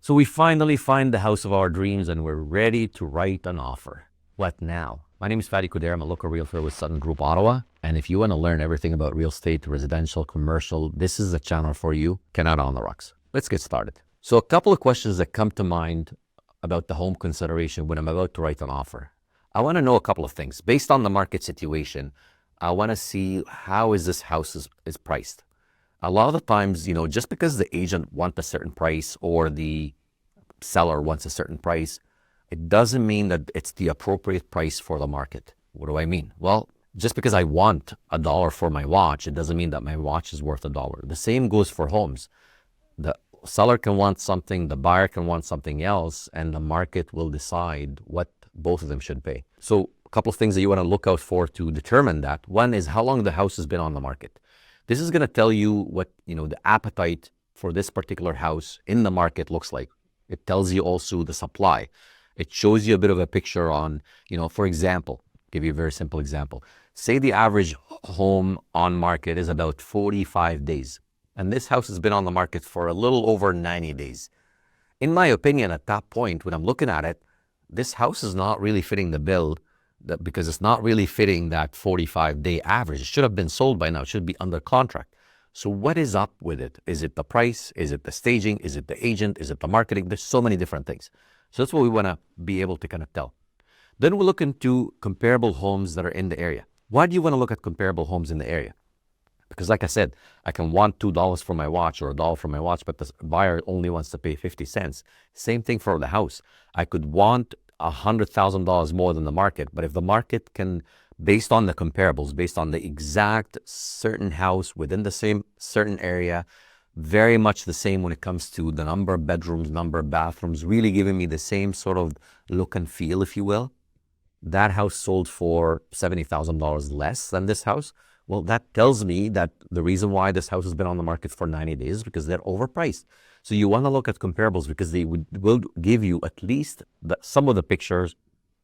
So we finally find the house of our dreams and we're ready to write an offer. What now? My name is Fadi Kuder. I'm a local realtor with Sutton Group Ottawa. And if you want to learn everything about real estate, residential, commercial, this is the channel for you. Canada on the rocks. Let's get started. So a couple of questions that come to mind about the home consideration when I'm about to write an offer. I want to know a couple of things. Based on the market situation, I want to see how is this house is priced. A lot of the times, just because the agent wants a certain price or the seller wants a certain price, it doesn't mean that it's the appropriate price for the market. What do I mean? Well, just because I want $1 for my watch, it doesn't mean that my watch is worth $1. The same goes for homes. The seller can want something, the buyer can want something else, and the market will decide what both of them should pay. So a couple of things that you want to look out for to determine that. One is how long the house has been on the market. This is going to tell you what, the appetite for this particular house in the market looks like. It tells you also the supply. It shows you a bit of a picture on, for example, give you a very simple example. Say the average home on market is about 45 days. And this house has been on the market for a little over 90 days. In my opinion, at that point, when I'm looking at it, this house is not really fitting the bill because it's not really fitting that 45-day average. It should have been sold by now. It should be under contract. So what is up with it? Is it the price? Is it the staging? Is it the agent? Is it the marketing? There's so many different things. So that's what we want to be able to kind of tell. Then we'll look into comparable homes that are in the area. Why do you want to look at comparable homes in the area? Because like I said, I can want $2 for my watch or $1 for my watch, but the buyer only wants to pay 50 cents. Same thing for the house. I could want $100,000 more than the market, but if the market can, based on the comparables, based on the exact certain house within the same certain area, very much the same when it comes to the number of bedrooms, number of bathrooms, really giving me the same sort of look and feel, if you will, that house sold for $70,000 less than this house. Well, that tells me that the reason why this house has been on the market for 90 days is because they're overpriced. So you want to look at comparables because they will give you at least some of the pictures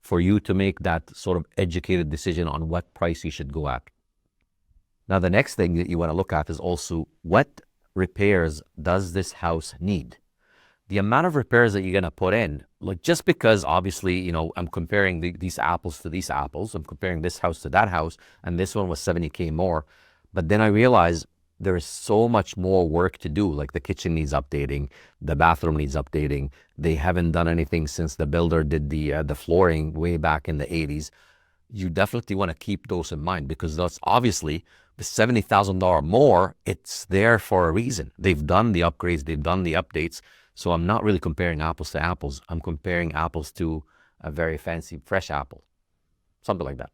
for you to make that sort of educated decision on what price you should go at. Now, the next thing that you want to look at is also what repairs does this house need? The amount of repairs that you're going to put in, like just because obviously, I'm comparing these apples to these apples, I'm comparing this house to that house, and this one was $70K more. But then I realized there is so much more work to do. Like the kitchen needs updating, the bathroom needs updating. They haven't done anything since the builder did the flooring way back in the 80s. You definitely want to keep those in mind because that's obviously the $70,000 more, it's there for a reason. They've done the upgrades, they've done the updates. So I'm not really comparing apples to apples. I'm comparing apples to a very fancy fresh apple, something like that.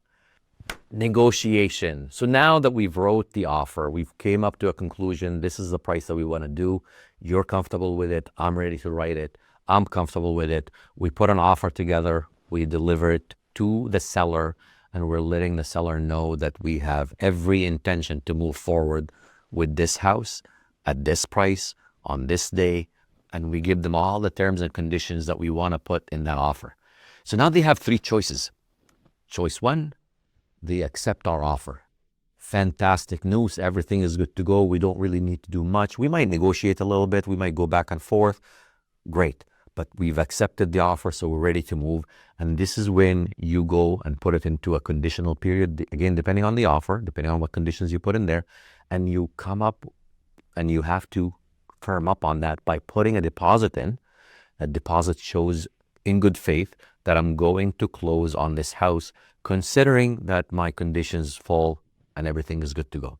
Negotiation. So now that we've wrote the offer, we've came up to a conclusion. This is the price that we want to do. You're comfortable with it. I'm ready to write it. I'm comfortable with it. We put an offer together. We deliver it to the seller, and we're letting the seller know that we have every intention to move forward with this house at this price on this day. And we give them all the terms and conditions that we want to put in that offer. So now they have three choices. Choice one, they accept our offer. Fantastic news. Everything is good to go. We don't really need to do much. We might negotiate a little bit. We might go back and forth. Great. But we've accepted the offer, so we're ready to move. And this is when you go and put it into a conditional period. Again, depending on the offer, depending on what conditions you put in there. And you come up and you have to firm up on that by putting a deposit in. That deposit shows in good faith that I'm going to close on this house, considering that my conditions fall and everything is good to go.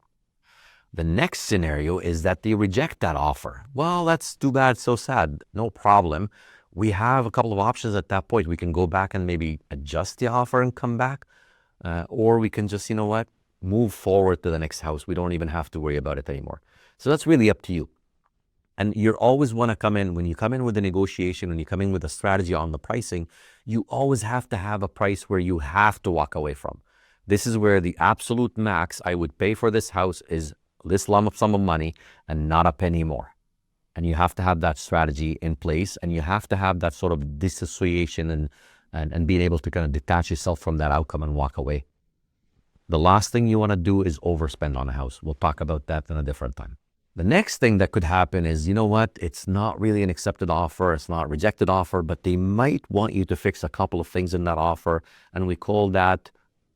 The next scenario is that they reject that offer. Well, that's too bad, so sad. No problem. We have a couple of options at that point. We can go back and maybe adjust the offer and come back, or we can just, move forward to the next house. We don't even have to worry about it anymore. So that's really up to you. And you always want to come in, when you come in with a negotiation, when you come in with a strategy on the pricing, you always have to have a price where you have to walk away from. This is where the absolute max I would pay for this house is this lump sum of money and not a penny more. And you have to have that strategy in place, and you have to have that sort of dissociation and being able to kind of detach yourself from that outcome and walk away. The last thing you want to do is overspend on a house. We'll talk about that in a different time. The next thing that could happen is, you know what, it's not really an accepted offer, it's not a rejected offer, but they might want you to fix a couple of things in that offer, and we call that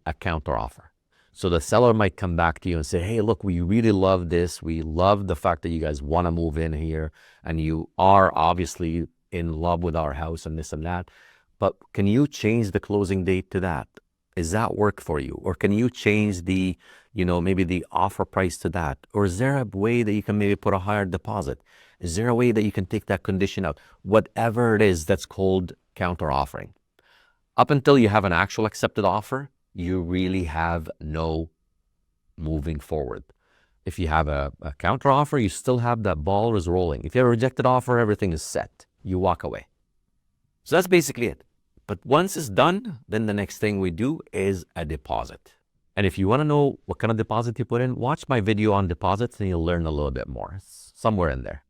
a counter offer. So the seller might come back to you and say, hey, look, we really love this. We love the fact that you guys want to move in here and you are obviously in love with our house and this and that. But can you change the closing date to that? Is that work for you? Or can you change the, maybe the offer price to that? Or is there a way that you can maybe put a higher deposit? Is there a way that you can take that condition out? Whatever it is, that's called counter offering. Up until you have an actual accepted offer, you really have no moving forward. If you have a counter offer, you still have that ball is rolling. If you have a rejected offer, everything is set. You walk away. So that's basically it. But once it's done, then the next thing we do is a deposit. And if you want to know what kind of deposit you put in, watch my video on deposits and you'll learn a little bit more. It's somewhere in there.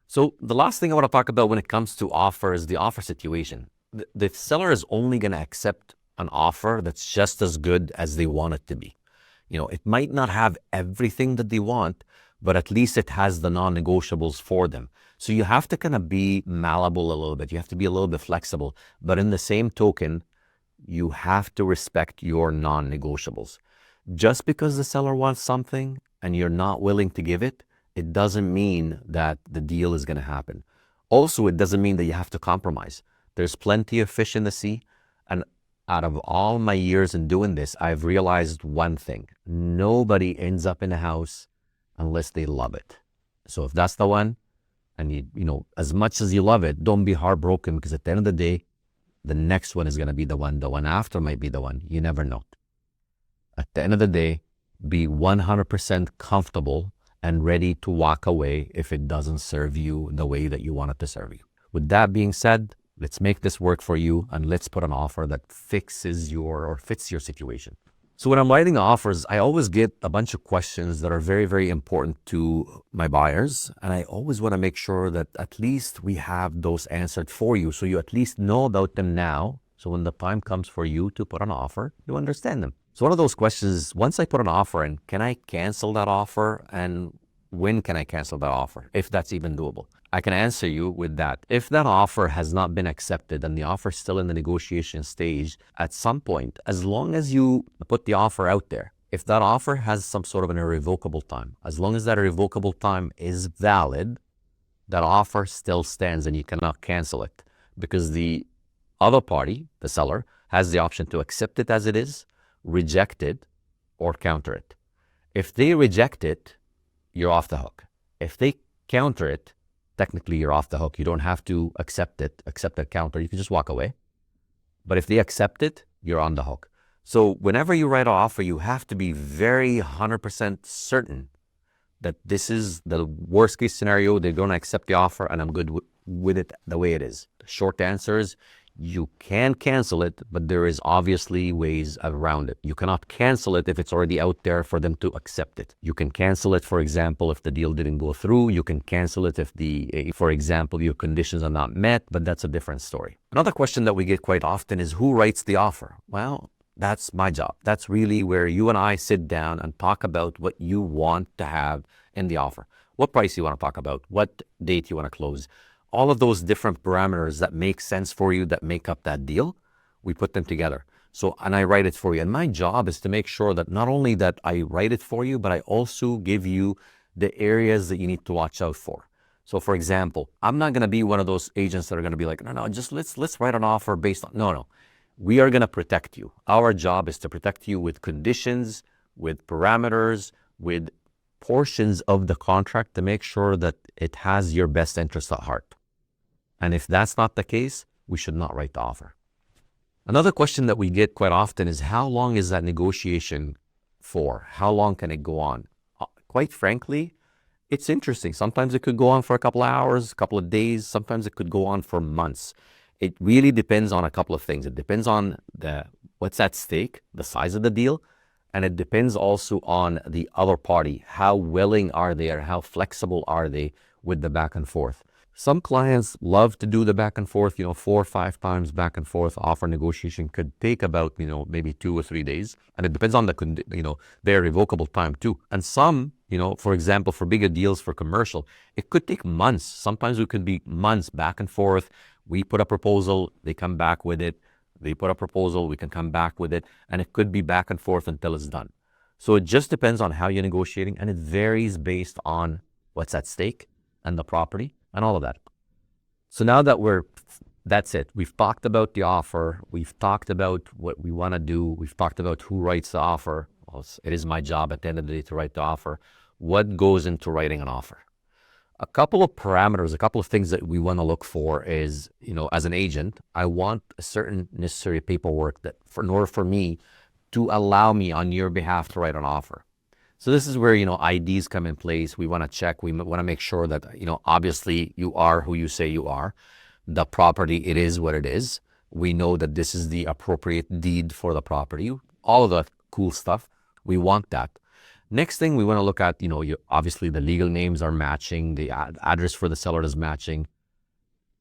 So the last thing I want to talk about when it comes to offer is the offer situation. The seller is only going to accept an offer that's just as good as they want it to be. It might not have everything that they want, but at least it has the non-negotiables for them. So you have to kind of be malleable a little bit. You have to be a little bit flexible. But in the same token, you have to respect your non-negotiables. Just because the seller wants something and you're not willing to give it, it doesn't mean that the deal is going to happen. Also, it doesn't mean that you have to compromise. There's plenty of fish in the sea. And out of all my years in doing this, I've realized one thing. Nobody ends up in a house unless they love it. So if that's the one, and you as much as you love it, don't be heartbroken, because at the end of the day, the next one is going to be the one after might be the one. You never know. At the end of the day, be 100% comfortable and ready to walk away if it doesn't serve you the way that you want it to serve you. With that being said, let's make this work for you and let's put an offer that fits your situation. So when I'm writing offers, I always get a bunch of questions that are very, very important to my buyers. And I always want to make sure that at least we have those answered for you. So you at least know about them now. So when the time comes for you to put an offer, you understand them. So one of those questions is, once I put an offer in, can I cancel that offer? And when can I cancel that offer, if that's even doable? I can answer you with that. If that offer has not been accepted and the offer is still in the negotiation stage, at some point, as long as you put the offer out there, if that offer has some sort of an irrevocable time, as long as that irrevocable time is valid, that offer still stands and you cannot cancel it, because the other party, the seller, has the option to accept it as it is, reject it, or counter it. If they reject it, you're off the hook. If they counter it, technically you're off the hook. You don't have to accept that counter. You can just walk away. But if they accept it, you're on the hook. So whenever you write an offer, you have to be very 100% certain that this is the worst case scenario. They're going to accept the offer and I'm good with it the way it is. The short answer is, you can cancel it, but there is obviously ways around it. You cannot cancel it if it's already out there for them to accept it. You can cancel it, for example, if the deal didn't go through. You can cancel it if for example, your conditions are not met, but that's a different story. Another question that we get quite often is, who writes the offer? Well, that's my job. That's really where you and I sit down and talk about what you want to have in the offer. What price you want to talk about, what date you want to close. All of those different parameters that make sense for you, that make up that deal, we put them together. So, and I write it for you. And my job is to make sure that not only that I write it for you, but I also give you the areas that you need to watch out for. So for example, I'm not going to be one of those agents that are going to be like, no, just let's write an offer based on, no. We are going to protect you. Our job is to protect you with conditions, with parameters, with portions of the contract to make sure that it has your best interest at heart. And if that's not the case, we should not write the offer. Another question that we get quite often is, how long is that negotiation for? How long can it go on? Quite frankly, it's interesting. Sometimes it could go on for a couple of hours, a couple of days. Sometimes it could go on for months. It really depends on a couple of things. It depends on what's at stake, the size of the deal, and it depends also on the other party. How willing are they, or how flexible are they with the back and forth? Some clients love to do the back and forth, 4 or 5 times back and forth. Offer negotiation could take about, maybe 2 or 3 days. And it depends on their revocable time too. And some For example, for bigger deals for commercial, it could take months. Sometimes it could be months back and forth. We put a proposal, they come back with it. They put a proposal, we can come back with it. And it could be back and forth until it's done. So it just depends on how you're negotiating, and it varies based on what's at stake and the property and all of that. So now that that's it. We've talked about the offer. We've talked about what we want to do. We've talked about who writes the offer. Well, it is my job at the end of the day to write the offer. What goes into writing an offer? A couple of parameters, a couple of things that we want to look for is, as an agent, I want a certain necessary paperwork that in order for me to allow me on your behalf to write an offer. So this is where, IDs come in place. We want to check, we want to make sure that, obviously you are who you say you are. The property, it is what it is. We know that this is the appropriate deed for the property. All of the cool stuff. We want that. Next thing we want to look at, obviously the legal names are matching, the address for the seller is matching.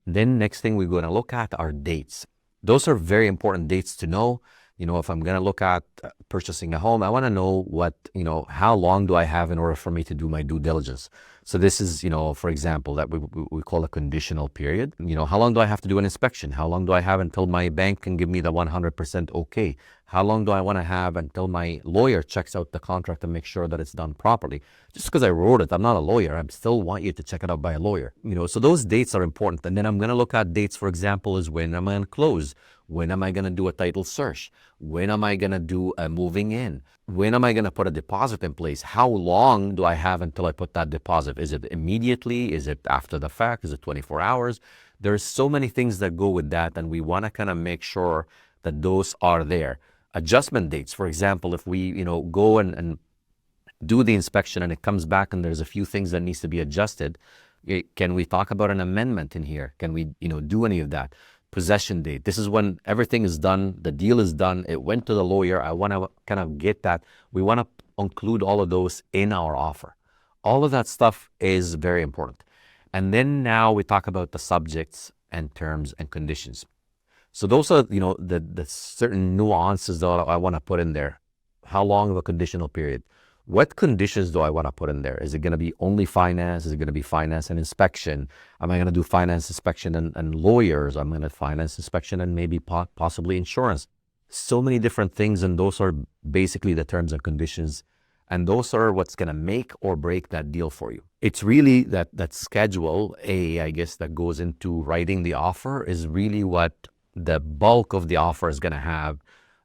Then next thing we're going to look at are dates. Those are very important dates to know. If I'm going to look at purchasing a home, I want to know how long do I have in order for me to do my due diligence. So this is, for example, that we call a conditional period. How long do I have to do an inspection? How long do I have until my bank can give me the 100% okay? How long do I want to have until my lawyer checks out the contract and makes sure that it's done properly? Just because I wrote it, I'm not a lawyer. I still want you to check it out by a lawyer. So those dates are important. And then I'm going to look at dates, for example, is when am I going to close? When am I going to do a title search? When am I going to do a moving in? When am I going to put a deposit in place? How long do I have until I put that deposit? Is it immediately? Is it after the fact? Is it 24 hours? There's so many things that go with that, and we want to kind of make sure that those are there. Adjustment dates, for example, if we go and do the inspection and it comes back and there's a few things that needs to be adjusted, can we talk about an amendment in here? Can we do any of that? Possession date. This is when everything is done, the deal is done, it went to the lawyer. I want to kind of get that. We want to include all of those in our offer. All of that stuff is very important. And then now we talk about the subjects and terms and conditions. So those are, the certain nuances that I want to put in there. How long of a conditional period? What conditions do I want to put in there? Is it going to be only finance? Is it going to be finance and inspection? Am I going to do finance, inspection, and lawyers? I'm going to finance, inspection, and maybe possibly insurance. So many different things, and those are basically the terms and conditions. And those are what's going to make or break that deal for you. It's really that schedule A, I guess, that goes into writing the offer is really what the bulk of the offer is going to have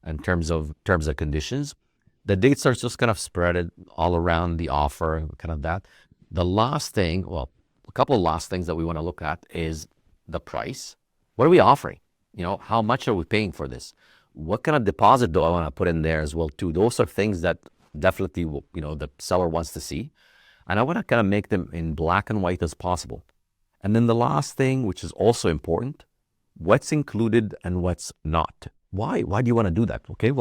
in terms of conditions. The dates are just kind of spread all around the offer, kind of that. The last thing, a couple of last things that we want to look at is the price. What are we offering? How much are we paying for this? What kind of deposit do I want to put in there as well too? Those are things that definitely, the seller wants to see. And I want to kind of make them in black and white as possible. And then the last thing, which is also important, what's included and what's not. Why? Why do you want to do that? Okay,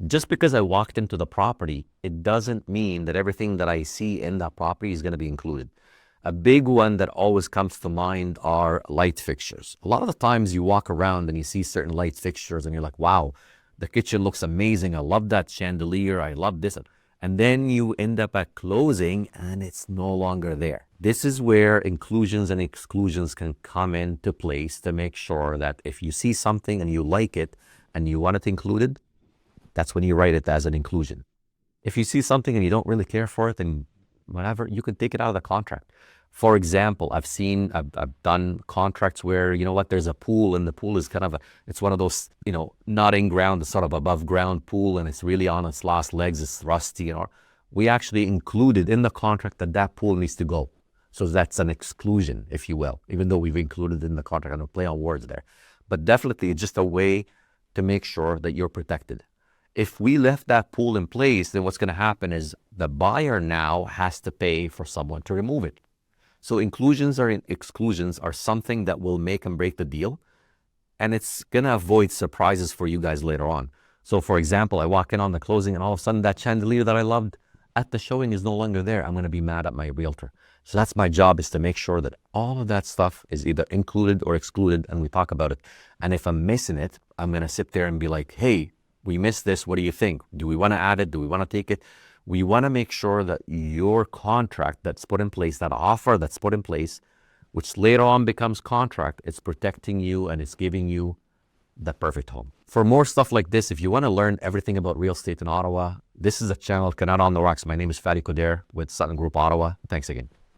just because I walked into the property, it doesn't mean that everything that I see in that property is going to be included. A big one that always comes to mind are light fixtures. A lot of the times you walk around and you see certain light fixtures and you're like, wow, the kitchen looks amazing. I love that chandelier. I love this. And then you end up at closing and it's no longer there. This is where inclusions and exclusions can come into place to make sure that if you see something and you like it and you want it included, that's when you write it as an inclusion. If you see something and you don't really care for it, then whatever, you can take it out of the contract. For example, I've done contracts where, there's a pool and the pool is it's one of those, not in ground, sort of above ground pool, and it's really on its last legs, it's rusty. We actually included in the contract that pool needs to go. So that's an exclusion, if you will, even though we've included it in the contract. I'm going to play on words there. But definitely it's just a way to make sure that you're protected. If we left that pool in place, then what's going to happen is the buyer now has to pay for someone to remove it. So inclusions or exclusions are something that will make and break the deal, and it's going to avoid surprises for you guys later on. So for example, I walk in on the closing and all of a sudden that chandelier that I loved at the showing is no longer there. I'm going to be mad at my realtor. So that's my job, is to make sure that all of that stuff is either included or excluded, and we talk about it. And if I'm missing it, I'm going to sit there and be like, hey, we missed this. What do you think? Do we want to add it? Do we want to take it? We want to make sure that your contract that's put in place, that offer that's put in place, which later on becomes contract, it's protecting you and it's giving you the perfect home. For more stuff like this, if you want to learn everything about real estate in Ottawa, this is a channel, Canada on the Rocks. My name is Fadi Coder with Sutton Group Ottawa. Thanks again.